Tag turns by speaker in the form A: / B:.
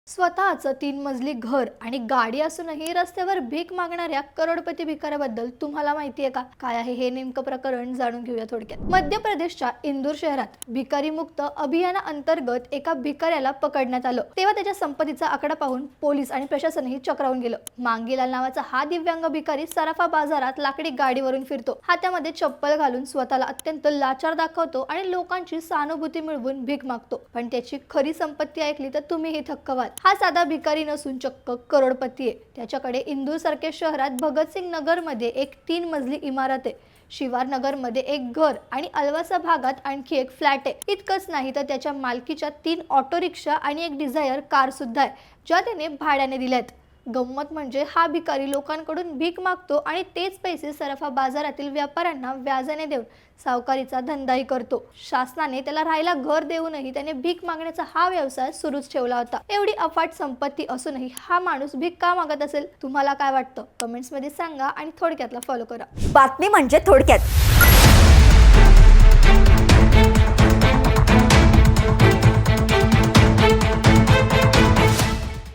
A: स्वतःचं 3 मजली घर आणि गाडी असूनही रस्त्यावर भीक मागणाऱ्या करोडपती भिकाऱ्याबद्दल तुम्हाला माहिती आहे का? काय आहे हे नेमकं प्रकरण जाणून घेऊया थोडक्यात। मध्य प्रदेशच्या इंदूर शहरात भिकारी मुक्त अभियानाअंतर्गत एका भिकाऱ्याला पकडण्यात आलं। तेव्हा त्याच्या संपत्तीचा आकडा पाहून पोलीस आणि प्रशासनही चक्रावून गेलं। मांगीलाल नावाचा हा दिव्यांग भिकारी सराफा बाजारात लाकडी गाडीवरून फिरतो, हातामध्ये चप्पल घालून स्वतःला अत्यंत लाचार दाखवतो आणि लोकांची सहानुभूती मिळवून भीक मागतो। पण त्याची खरी संपत्ती ऐकली तर तुम्हीही थक्क व्हाल। हा साधा भिकारी नसून चक्क करोडपती आहे। त्याच्याकडे इंदूर सारख्या शहरात भगतसिंग नगर मध्ये एक 3 मजली इमारत आहे, शिवार नगर मध्ये एक घर आणि अलवासा भागात आणखी एक फ्लॅट आहे। इतकंच नाही तर त्याच्या मालकीच्या 3 ऑटो रिक्षा आणि एक डिझायर कार सुद्धा आहे, ज्या त्याने भाड्याने दिल्यात। गंमत म्हणजे हा भिकारी लोकांकडून भीक मागतो आणि तेच पैसे सराफा बाजारातील व्यापाऱ्यांना व्याजाने देऊन सावकारीचा धंदाही करतो। शासनाने त्याला राहायला घर देऊनही त्याने भीक मागण्याचा हा व्यवसाय सुरूच ठेवला होता। एवढी अफाट संपत्ती असूनही हा माणूस भीक का मागत असेल? तुम्हाला काय वाटतं? कमेंट्स मध्ये सांगा आणि थोडक्यातला फॉलो करा।
B: बातमी म्हणजे थोडक्यात।